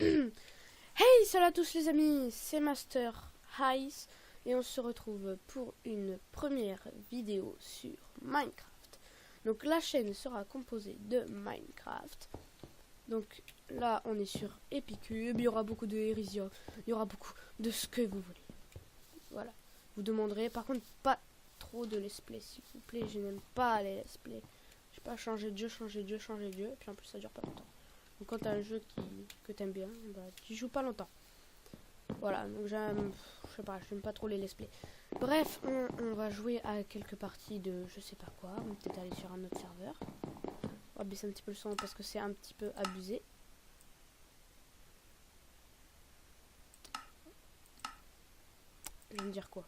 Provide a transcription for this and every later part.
Hey, salut à tous les amis, c'est Master Ice et on se retrouve pour une première vidéo sur Minecraft. Donc la chaîne sera composée de Minecraft. Donc là on est sur Epicube, il y aura beaucoup de Elysium, il y aura beaucoup de ce que vous voulez. Voilà, vous demanderez par contre pas trop de let's play s'il vous plaît, je n'aime pas les let's play. Je sais pas, changer de jeu, et puis en plus ça dure pas longtemps. Donc quand t'as un jeu que t'aimes bien, bah, tu joues pas longtemps. Voilà, donc je sais pas, j'aime pas trop les let's play. Bref, on va jouer à quelques parties de je sais pas quoi. On va peut-être aller sur un autre serveur. On va baisser un petit peu le son parce que c'est un petit peu abusé. Je vais me dire quoi?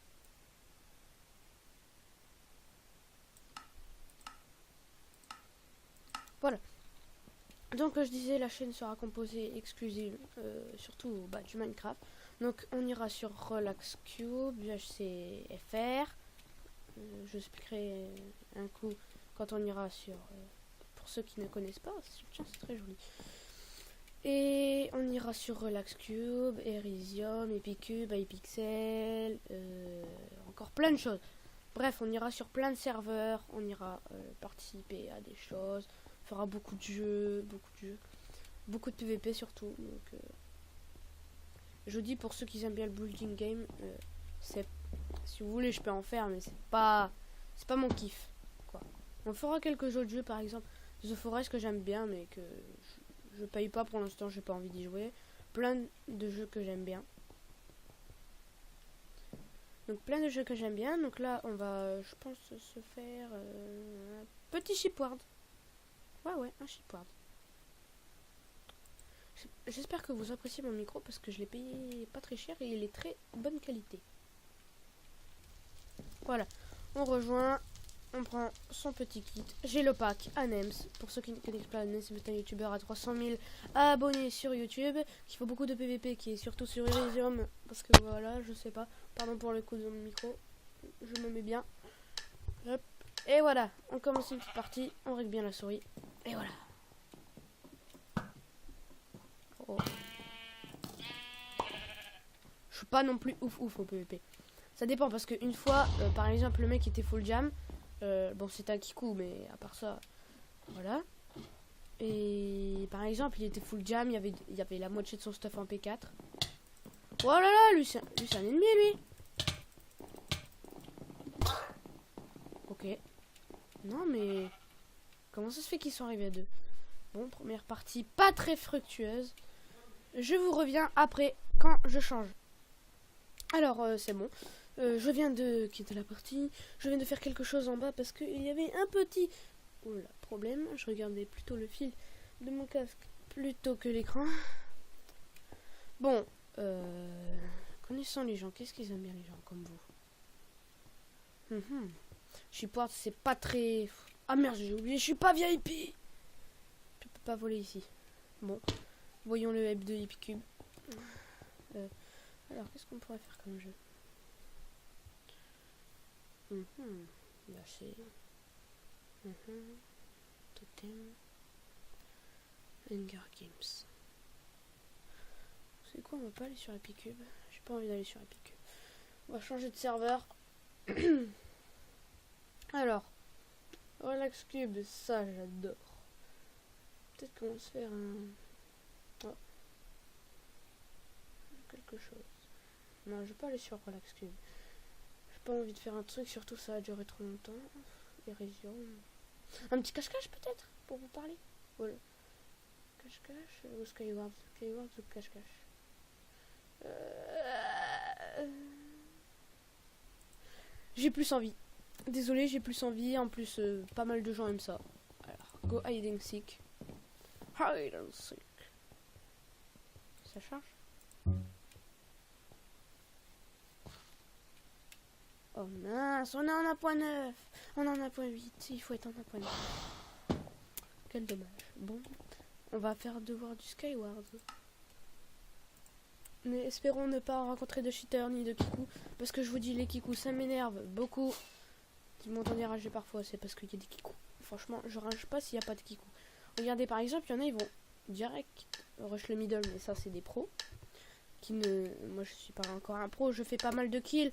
Voilà. Donc je disais, la chaîne sera composée exclusive surtout du Minecraft. Donc on ira sur Relax Cube, UHCFR. Je expliquerai un coup quand on ira sur pour ceux qui ne connaissent pas, c'est très joli. Et on ira sur Relax Cube, Elysium, Epicube, iPixel, encore plein de choses. Bref, on ira sur plein de serveurs, on ira participer à des choses, on fera beaucoup de jeux, beaucoup de PVP surtout. Donc, je vous dis, pour ceux qui aiment bien le building game, si vous voulez je peux en faire, mais c'est pas mon kiff quoi. On fera quelques autres jeux, par exemple The Forest que j'aime bien mais que je paye pas pour l'instant, j'ai pas envie d'y jouer. Plein de jeux que j'aime bien. Donc plein de jeux que j'aime bien. Donc là on va, je pense, se faire un petit shipward. Ouais, un shipward. J'espère que vous appréciez mon micro parce que je l'ai payé pas très cher et il est très bonne qualité. Voilà, on rejoint, on prend son petit kit. J'ai le pack Anems. Pour ceux qui ne connaissent pas, Anems, c'est un youtubeur à 300 000 abonnés sur YouTube, qui fait beaucoup de PVP, qui est surtout sur Elysium. Parce que voilà, je sais pas. Pardon pour le coup de mon micro. Je me mets bien. Hop. Et voilà, on commence une petite partie. On règle bien la souris. Et voilà. Oh. Je suis pas non plus ouf au PVP. Ça dépend parce qu'une fois, par exemple, le mec était full jam. Bon, c'était un kikou, mais à part ça, voilà. Et par exemple, il était full jam, il y avait la moitié de son stuff en P4. Oh là là, lui c'est un ennemi, lui. Ok. Non, mais comment ça se fait qu'ils sont arrivés à deux? Bon, première partie pas très fructueuse. Je vous reviens après quand je change. Alors, c'est bon. Je viens de quitter la partie. Je viens de faire quelque chose en bas parce qu'il y avait un petit problème. Je regardais plutôt le fil de mon casque plutôt que l'écran. Bon, connaissant les gens, qu'est-ce qu'ils aiment bien les gens comme vous? Shipward, c'est pas très... Ah merde, j'ai oublié, je suis pas VIP. Je peux pas voler ici. Bon, voyons le web de Epicube. Alors, qu'est-ce qu'on pourrait faire comme jeu? Là, c'est... Totem. Hunger Games. C'est quoi, on va pas aller sur Epicube? J'ai pas envie d'aller sur Epicube. On va changer de serveur. Alors, Relax Cube, ça j'adore. Peut-être qu'on va se faire un... Oh. Quelque chose. Non, je vais pas aller sur Relax Cube. J'ai pas envie de faire un truc, surtout ça a duré trop longtemps. Elysium. Un petit cache-cache peut-être pour vous parler. Voilà. Cache-cache ou Skyward. Skyward ou cache-cache. J'ai plus envie. Désolé, j'ai plus envie. En plus, pas mal de gens aiment ça. Alors, go hide and seek. Hide and seek. Ça charge? Oh mince, on est en 1.9. On est en 1.8. Il faut être en 1.9. Quel dommage. Bon, on va faire devoir du Skyward. Mais espérons ne pas rencontrer de cheaters ni de kikou. Parce que je vous dis, les kikou, ça m'énerve beaucoup. Si vous m'entendez rager parfois, c'est parce qu'il y a des kikou. Franchement, je rage pas s'il n'y a pas de kikou. Regardez, par exemple, il y en a, ils vont direct rush le middle, mais ça c'est des pros. Moi je suis pas encore un pro, je fais pas mal de kills.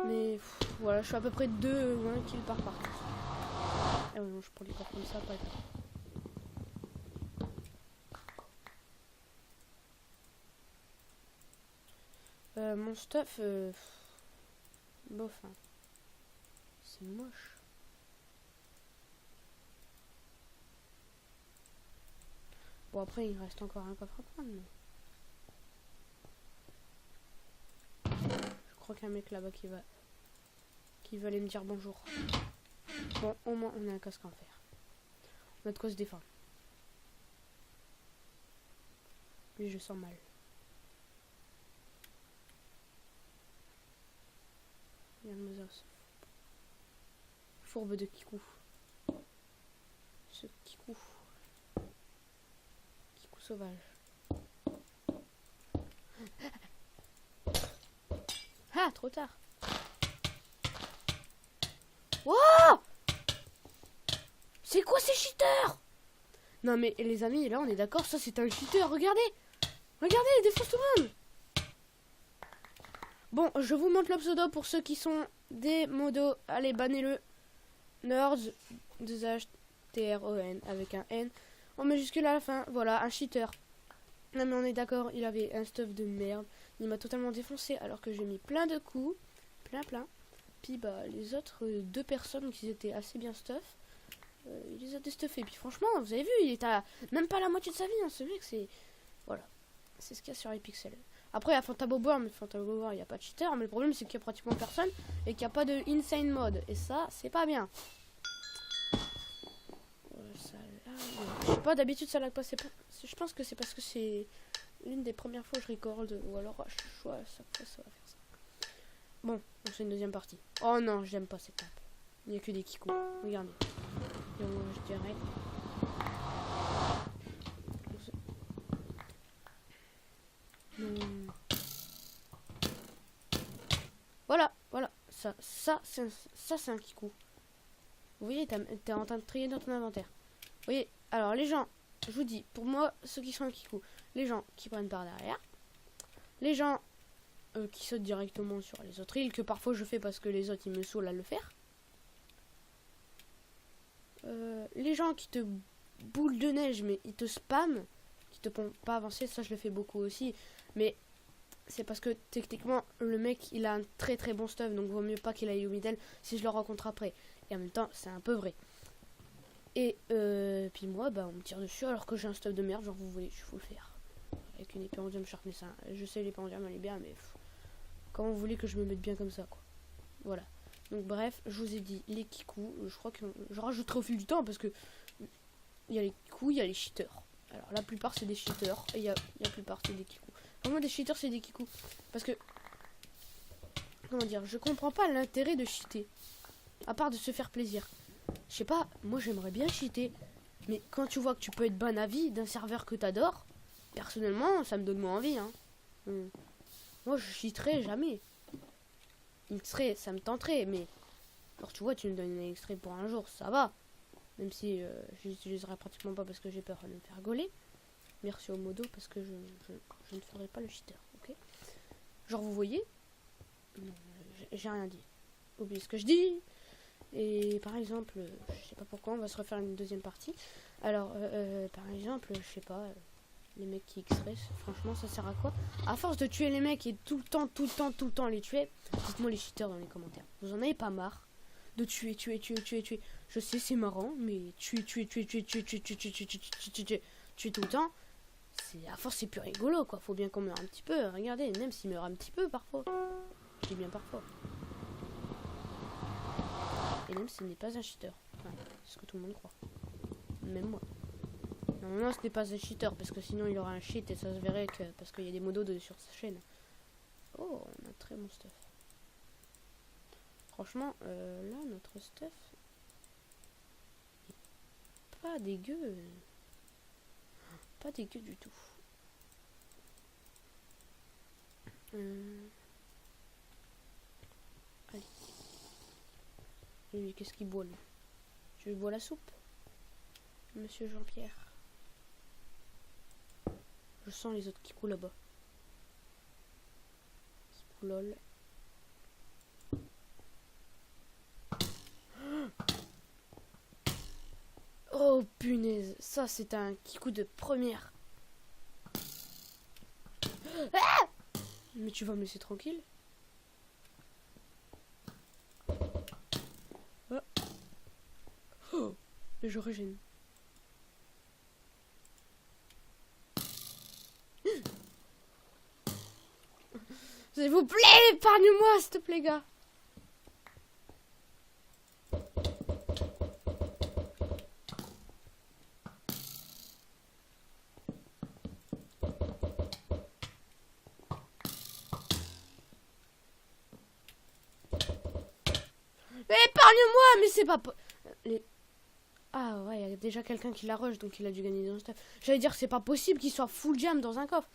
Mais voilà, je suis à peu près 2 ou 1 kill par partie. Ah ouais, non, je prends les corps comme ça, pas grave. Mon stuff, bof, hein. C'est moche. Bon, après, il reste encore un coffre à prendre. Mais... je crois qu'il y a un mec là-bas qui va aller me dire bonjour. Bon, au moins, on a un casque en fer. On a de quoi se défendre. Lui, je sens mal. Yann-Mozos. Fourbe de Kikou. Ce Kikou. Kikou sauvage. Ah, trop tard. Wow! C'est quoi ces cheaters? Non mais les amis, là on est d'accord, ça c'est un cheater, regardez! Regardez, il défonce tout le monde! Bon, je vous montre le pseudo pour ceux qui sont des modos. Allez, bannez-le. Nerds, 2H-T-R-O-N, avec un N en majuscule à la fin. Voilà, un cheater. Non mais on est d'accord, il avait un stuff de merde. Il m'a totalement défoncé alors que j'ai mis plein de coups. Plein. Puis bah les autres 2 personnes qui étaient assez bien stuff, il les a déstuffés. Puis franchement, vous avez vu, il est à même pas la moitié de sa vie. Hein. Ce mec, c'est... voilà. C'est ce qu'il y a sur les pixels. Après, il y a Fantaboboer, mais Fantaboboer, il n'y a pas de cheater. Mais le problème, c'est qu'il n'y a pratiquement personne et qu'il n'y a pas de insane mode. Et ça, c'est pas bien. Ça lag. Je sais pas, d'habitude, ça lag pas. Je pense que c'est parce que c'est l'une des premières fois que je recorde. Ou alors, à chaque fois, ça va faire ça. Bon, on fait une deuxième partie. Oh non, j'aime pas cette map. Il n'y a que des kikos. Regardez. Et moi, je dirais... Voilà. Ça c'est un kikou. Vous voyez, t'es en train de trier dans ton inventaire. Vous voyez, alors les gens, je vous dis, pour moi, ceux qui sont un kikou, les gens qui prennent par derrière, les gens qui sautent directement sur les autres îles, que parfois je fais parce que les autres ils me saoulent à le faire. Les gens qui te boule de neige mais ils te spamment, qui te font pas avancer, ça je le fais beaucoup aussi, mais c'est parce que techniquement le mec il a un très très bon stuff, donc vaut mieux pas qu'il aille au middle si je le rencontre après, et en même temps c'est un peu vrai. Et puis moi bah on me tire dessus alors que j'ai un stuff de merde, genre vous voulez, je faut le faire avec une épée en diamant sharpness, hein. Je sais l'épée en diamant elle est bien, mais comment vous voulez que je me mette bien comme ça quoi. Voilà. Donc bref, je vous ai dit les kikous, je crois que je rajouterai au fil du temps parce que il y a les kikous, il y a les cheaters. Alors la plupart c'est des cheaters et la plupart c'est des kikous. Pour moi des cheaters c'est des kikous parce que comment dire, je comprends pas l'intérêt de cheater à part de se faire plaisir. Je sais pas, moi j'aimerais bien cheater, mais quand tu vois que tu peux être ban à vie d'un serveur que t'adores, personnellement ça me donne moins envie hein. Moi je cheaterai jamais. Ça me tenterait, mais alors tu vois, tu me donnes un extrait pour un jour, ça va. Même si je l'utiliserai pratiquement pas parce que j'ai peur de me faire gauler. Merci au modo parce que je ne ferai pas le cheater, ok. Genre vous voyez, j'ai rien dit. Oubliez ce que je dis. Et par exemple, je sais pas pourquoi, on va se refaire une deuxième partie. Alors, par exemple, je sais pas, les mecs qui X-ray, franchement, ça sert à quoi? À force de tuer les mecs et tout le temps les tuer, dites-moi les cheaters dans les commentaires. Vous en avez pas marre de tuer? Je sais, c'est marrant, mais tuer tout le temps, c'est à force c'est plus rigolo quoi. Faut bien qu'on meure un petit peu. Regardez, même s'il meurt un petit peu parfois. Je dis bien parfois. Et même ce n'est pas un cheater. Enfin, c'est ce que tout le monde croit. Même moi. Non, ce n'est pas un cheater parce que sinon il aura un cheat et ça se verrait que parce qu'il y a des modos sur sa chaîne. Oh, on a un très bon stuff. Franchement, là notre stuff est pas dégueu. Pas dégueu du tout. Allez. Et qu'est-ce qu'il boit lui? Tu bois la soupe, Monsieur Jean-Pierre? Je sens les autres Kikou là-bas. Lol. Oh punaise, ça c'est un Kikou de première. Ah, mais tu vas me laisser tranquille? Ah. Oh, mais je régène. S'il vous plaît, épargne-moi, s'il te plaît, gars. Mais épargne-moi, mais c'est pas... Ah ouais, il y a déjà quelqu'un qui la rush, donc il a dû gagner dans le stuff. J'allais dire, c'est pas possible qu'il soit full jam dans un coffre.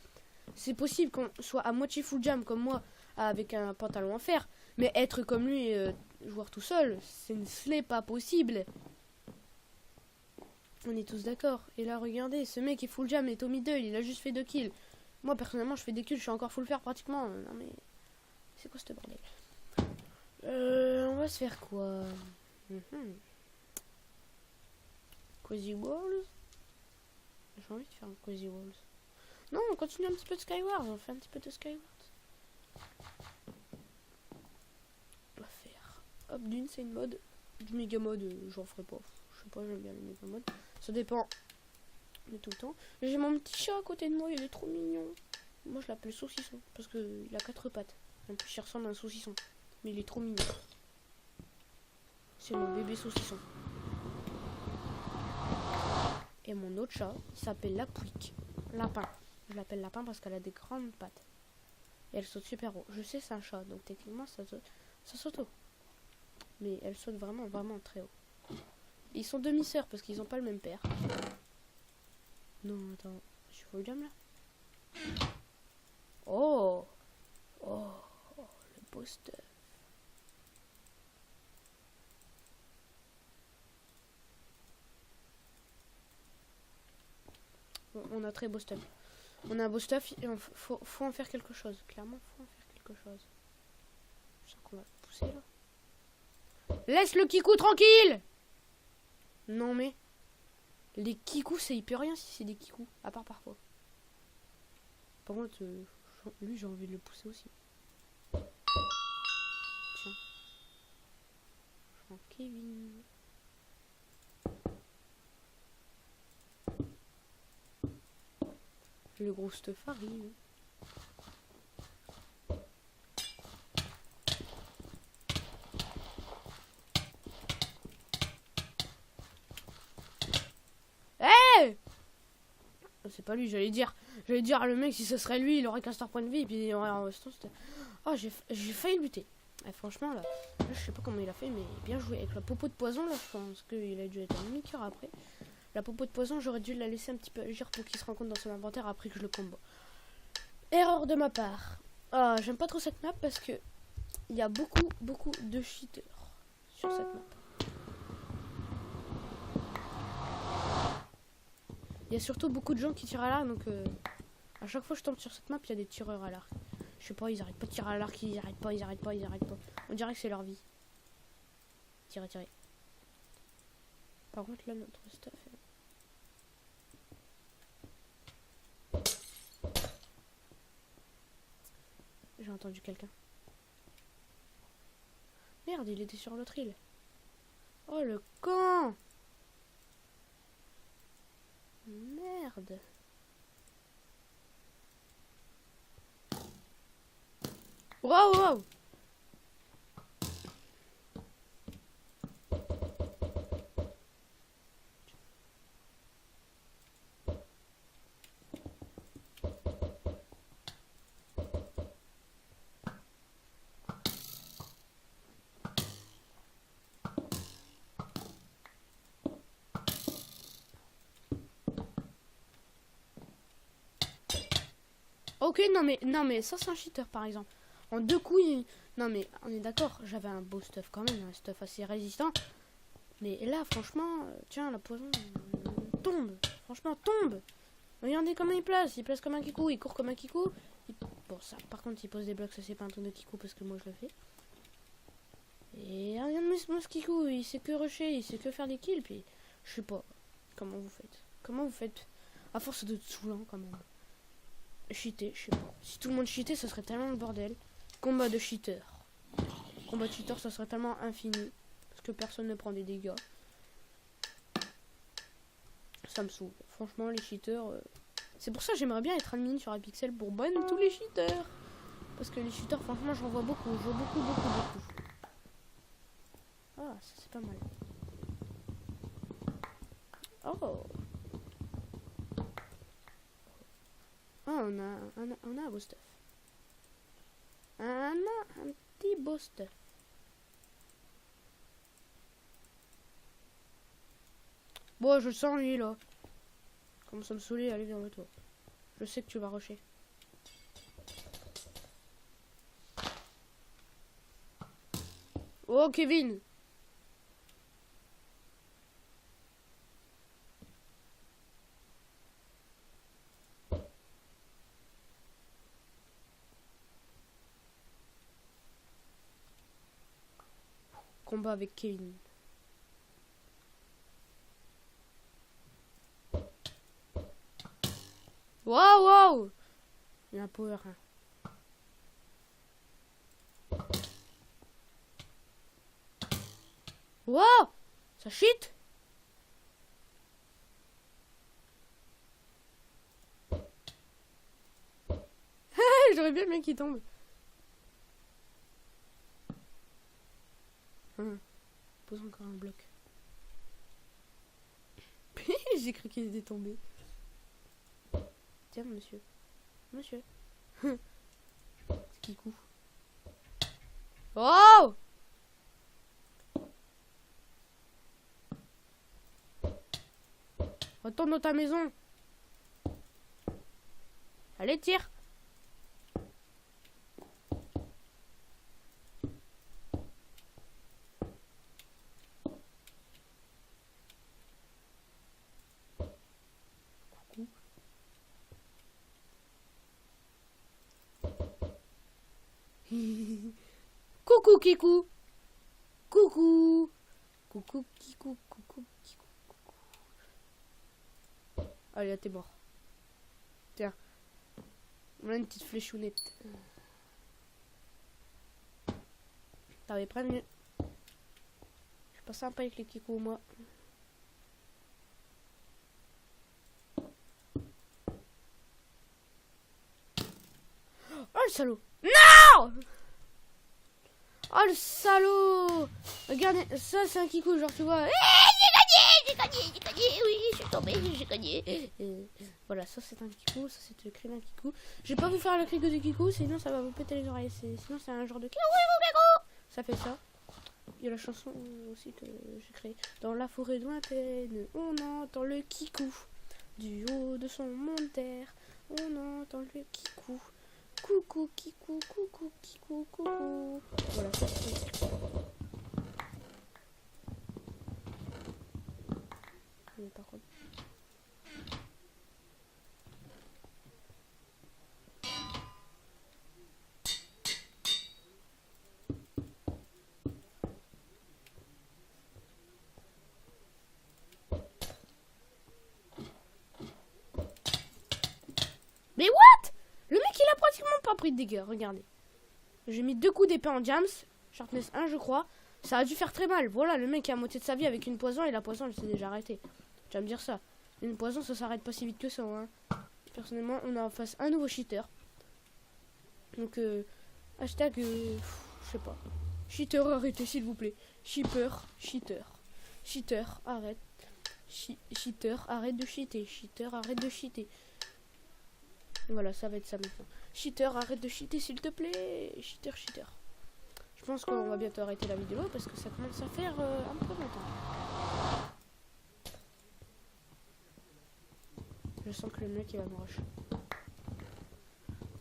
C'est possible qu'on soit à moitié full jam comme moi, avec un pantalon en fer. Mais être comme lui, joueur tout seul, ce n'est pas possible. On est tous d'accord. Et là, regardez, ce mec est full jam, est au middle, il a juste fait 2 kills. Moi, personnellement, je fais des kills, je suis encore full fer pratiquement. Non mais... C'est quoi ce bordel? On va se faire quoi? Cozy Walls? J'ai envie de faire un Cozy Walls. Non, on continue un petit peu de Skyward. On fait un petit peu de Skyward. On va faire. Hop, d'une, c'est une mode. Du méga mode, j'en ferai pas. Je sais pas, j'aime bien les méga modes. Ça dépend. Mais tout le temps. J'ai mon petit chat à côté de moi, il est trop mignon. Moi, je l'appelle saucisson. Parce qu'il a 4 pattes. En plus, il ressemble à un saucisson. Mais il est trop mignon. C'est mon bébé saucisson. Et mon autre chat, il s'appelle Lapouic. Lapin. Je l'appelle Lapin parce qu'elle a des grandes pattes. Et elle saute super haut. Je sais, c'est un chat, donc techniquement, ça saute haut. Mais elle saute vraiment, vraiment très haut. Ils sont demi-sœurs parce qu'ils n'ont pas le même père. Non, attends. Je suis full jam là. Oh, oh, le beau stuff. Bon, on a très beau stuff. On a un beau stuff et faut en faire quelque chose. Clairement, faut en faire quelque chose. Je sens qu'on va pousser là. Laisse le Kikou tranquille! Non mais... Les Kikou, il peut rien si c'est des Kikou. À part parfois. Par contre, lui, j'ai envie de le pousser aussi. Tiens. Je prends Kevin. Le gros stuff arrive. Hey! C'est pas lui, j'allais dire le mec, si ce serait lui, il aurait qu'un star point de vie et puis il aurait un restant. Oh, j'ai failli le buter. Et franchement, là, je sais pas comment il a fait, mais bien joué. Avec la popo de poison, là, je pense qu'il a dû être un demi-cœur après. La popo de poison, j'aurais dû la laisser un petit peu agir pour qu'il se rende compte dans son inventaire après que je le combo. Erreur de ma part. Ah, j'aime pas trop cette map parce que il y a beaucoup de cheaters sur cette map. Il y a surtout beaucoup de gens qui tirent à l'arc, donc à chaque fois que je tombe sur cette map, il y a des tireurs à l'arc. Je sais pas, ils arrêtent pas de tirer à l'arc, ils arrêtent pas. On dirait que c'est leur vie. Tirer. Par contre, là, notre stuff est... J'ai entendu quelqu'un. Merde, il était sur l'autre île. Oh, le camp! Merde. Wow. Ok, non mais ça c'est un cheater par exemple. En 2 coups, non mais on est d'accord, j'avais un beau stuff quand même, un stuff assez résistant. Mais là franchement, tiens, la poison tombe, franchement tombe. Regardez comment il place comme un kikou, il court comme un kikou. Bon, ça, par contre, il pose des blocs, ça c'est pas un truc de kikou parce que moi je le fais. Et regarde moi ce kikou, il sait que rusher, il sait que faire des kills, puis je sais pas comment vous faites. Comment vous faites à force de saoulant quand même. Cheater, je sais pas. Si tout le monde cheatait, ça serait tellement le bordel. Combat de cheater. Combat de cheater, ça serait tellement infini. Parce que personne ne prend des dégâts. Ça me saoule. Franchement, les cheaters... C'est pour ça que j'aimerais bien être admin sur Hypixel pour ban tous les cheaters. Parce que les cheaters, franchement, j'en vois beaucoup. Je vois beaucoup. Ah, ça c'est pas mal. Oh. Ah, on a un beau stuff. Un petit beau stuff. Bon, je le sens lui là. Comment ça me saouler, allez viens toi. Je sais que tu vas rusher. Oh Kevin. Combat avec Kevin. Wow. Il y a un power. Wow. Ça cheat. J'aurais bien le mec qui tombe. Pose encore un bloc. J'ai cru qu'il était tombé. Tiens, monsieur. Monsieur. C'est Kikou. Oh! Retourne dans ta maison. Allez, tire. Coucou Kikou. Coucou. Coucou Kikou. Coucou Kikou. Allez, t'es mort. Tiens. On a une petite fléchounette. T'avais prévenu. Je suis pas sympa avec les Kikou, moi. Oh le salaud. Non! Oh le salaud. Regardez, ça c'est un Kikou, genre tu vois. J'ai gagné, oui, je suis tombé, j'ai gagné. Voilà, ça c'est un Kikou, ça c'est le cri d'un Kikou. Je vais pas vous faire le cri de Kikou, sinon ça va vous péter les oreilles. Sinon c'est un genre de Kikou. Ça fait ça. Il y a la chanson aussi que j'ai créée. Dans la forêt lointaine, on entend le Kikou. Du haut de son monterre, on entend le Kikou. Coucou, Kikou, coucou, Kikou, coucou. Voilà, ça c'est. Mais par contre. Mais what? Le mec il a pratiquement pas pris de dégâts, regardez. J'ai mis 2 coups d'épée en jams, sharpness 1 je crois. Ça a dû faire très mal. Voilà, le mec est à moitié de sa vie avec une poison et la poison elle s'est déjà arrêtée. Tu vas me dire ça. Une poison ça s'arrête pas si vite que ça. Hein. Personnellement, on a en face un nouveau cheater. Donc, hashtag, je sais pas. Cheater, arrêtez s'il vous plaît. Cheater. Cheater, arrête. Cheater, arrête de cheater. Cheater, arrête de cheater. Voilà, ça va être ça maintenant. Cheater, arrête de cheater s'il te plaît. Cheater. Je pense qu'on va bientôt arrêter la vidéo parce que ça commence à faire un peu longtemps. Je sens que le mec il va me rush.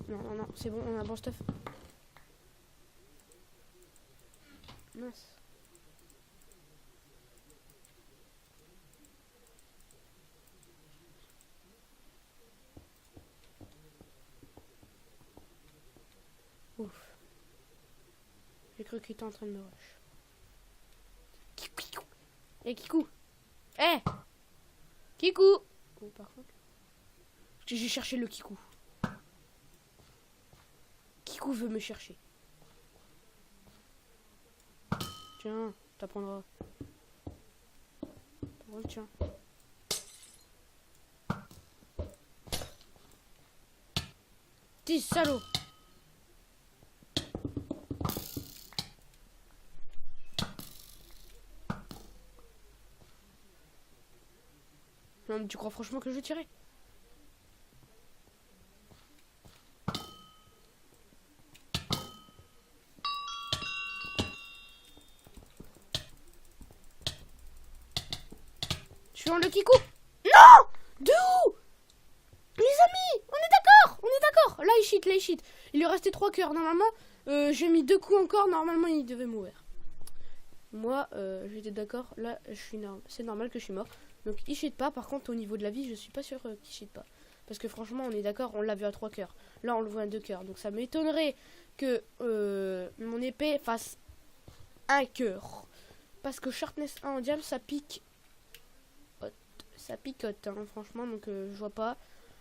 Non, c'est bon, on a un bon stuff. Mince. J'ai cru qu'il était en train de me rush. Eh Kikou. Eh Kikou. Oh, par contre. Parce que j'ai cherché le Kikou. Kikou veut me chercher. Tiens, t'apprendras. Oh, tiens. T'es salaud. Non, mais tu crois franchement que je vais tirer? Je suis dans le Kikou. Non! De où? Les amis, on est d'accord, on est d'accord. Là, il cheat. Il lui restait 3 cœurs. Normalement, j'ai mis 2 coups encore. Normalement, il devait mourir. Moi, j'étais d'accord. Là, c'est normal que je suis mort. Donc, il cheat pas. Par contre, au niveau de la vie, je suis pas sûr qu'il cheat pas. Parce que franchement, on est d'accord, on l'a vu à 3 cœurs. Là, on le voit à 2 cœurs. Donc, ça m'étonnerait que mon épée fasse 1 cœur. Parce que Sharpness 1 en diable, ça pique. Ça picote, hein, franchement. Donc, je vois pas.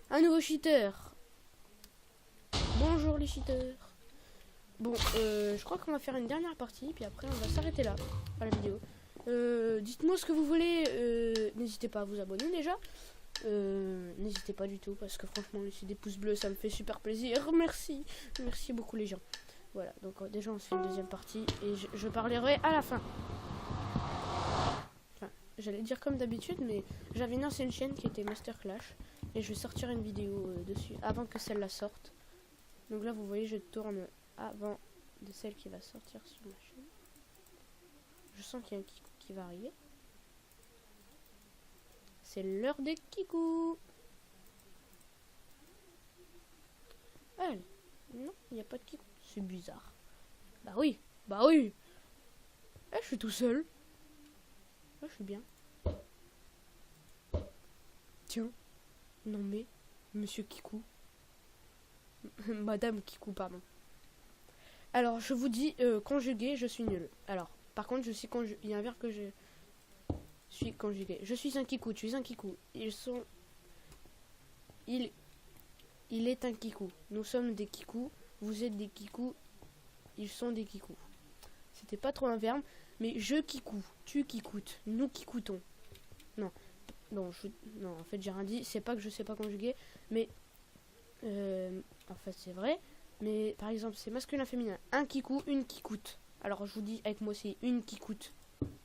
Un nouveau cheater. Bonjour les cheaters. Bon, je crois qu'on va faire une dernière partie. Puis après, on va s'arrêter là à la vidéo. Dites-moi ce que vous voulez. N'hésitez pas à vous abonner déjà. N'hésitez pas du tout. Parce que franchement, laisser des pouces bleus, ça me fait super plaisir. Merci. Merci beaucoup les gens. Voilà, donc déjà on se fait une deuxième partie. Et je parlerai à la fin. Enfin, j'allais dire comme d'habitude. Mais j'avais une ancienne chaîne qui était Master Clash. Et je vais sortir une vidéo dessus avant que celle-là sorte. Donc là, vous voyez, je tourne avant de celle qui va sortir sur ma chaîne. Je sens qu'il y a un Kikou qui va arriver. C'est l'heure des Kikou. Allez. Non, il n'y a pas de Kikou. C'est bizarre. Bah oui. Je suis tout seul. Là, je suis bien. Tiens. Non mais, monsieur Kikou. Madame Kikou, pardon. Alors, je vous dis, conjugué, je suis nul. Alors, par contre, je suis conjugué. Il y a un verbe que je suis conjugué. Je suis un Kikou, tu es un Kikou. Il est un Kikou. Nous sommes des Kikou. Vous êtes des Kikou. Ils sont des Kikou. C'était pas trop un verbe, mais je Kikou. Tu Kikoutes. Nous Kikoutons. Non. Non, en fait, j'ai rien dit. C'est pas que je sais pas conjuguer, mais en fait, c'est vrai. Mais par exemple, c'est masculin, féminin. Un Kikou, une Kikoute. Alors, je vous dis avec moi aussi, une Kikoute.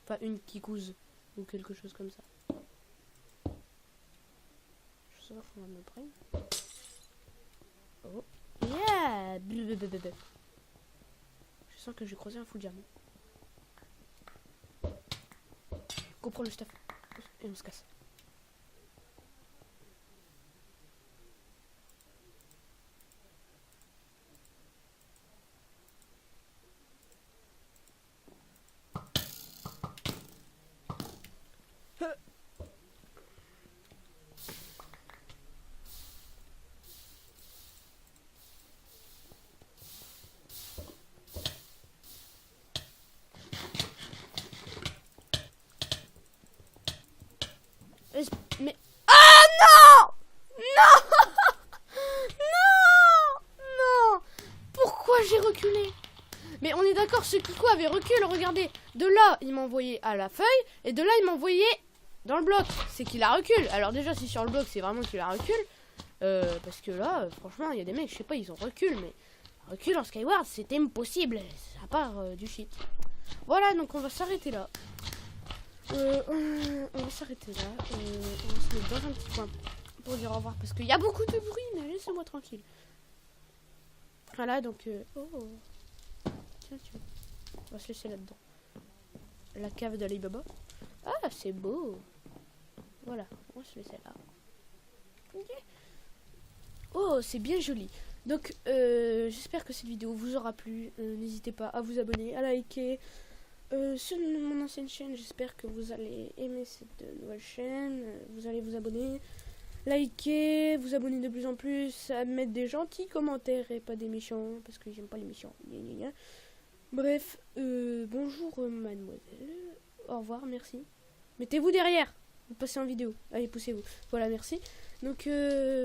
Enfin, une Kikouze. Ou quelque chose comme ça. Je sais pas, faut me prendre. Oh. Yeah! Je sens que j'ai croisé un full diamant. Go prends le stuff. Et on se casse. Mais... Ah non! Non! Non! Pourquoi j'ai reculé? Mais on est d'accord, ce Kikou avait recul, regardez. De là, il m'a envoyé à la feuille, et de là, il m'a envoyé dans le bloc. C'est qu'il a recul. Alors déjà, si sur le bloc, c'est vraiment qu'il a recul. Parce que là, franchement, il y a des mecs, je sais pas, ils ont recul, mais recul en Skyward, c'est impossible. À part du shit. Voilà, donc on va s'arrêter là. On va s'arrêter là. On va se mettre dans un petit coin pour dire au revoir, parce qu'il y a beaucoup de bruit, mais laissez-moi tranquille. Voilà, donc... Oh. Tiens. On va se laisser là-dedans. La cave d'Ali Baba. Ah, c'est beau. Voilà, on va se laisser là. Okay. Oh, c'est bien joli. Donc, j'espère que cette vidéo vous aura plu. N'hésitez pas à vous abonner, à liker. Sur mon ancienne chaîne, j'espère que vous allez aimer cette nouvelle chaîne. Vous allez vous abonner, liker, vous abonner de plus en plus, à mettre des gentils commentaires et pas des méchants, parce que j'aime pas les méchants. Bref, bonjour mademoiselle. Au revoir, merci. Mettez-vous derrière. Vous passez en vidéo. Allez, poussez-vous. Voilà, merci. Donc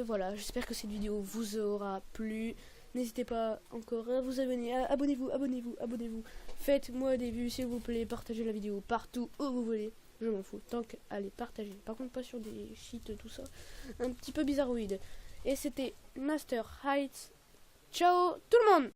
voilà, j'espère que cette vidéo vous aura plu. N'hésitez pas encore à vous abonner. Abonnez-vous, abonnez-vous, abonnez-vous. Faites-moi des vues, s'il vous plaît. Partagez la vidéo partout où vous voulez. Je m'en fous. Tant qu'allez, partagez. Par contre, pas sur des sheets, tout ça. Un petit peu bizarroïde. Et c'était Master Heights. Ciao tout le monde!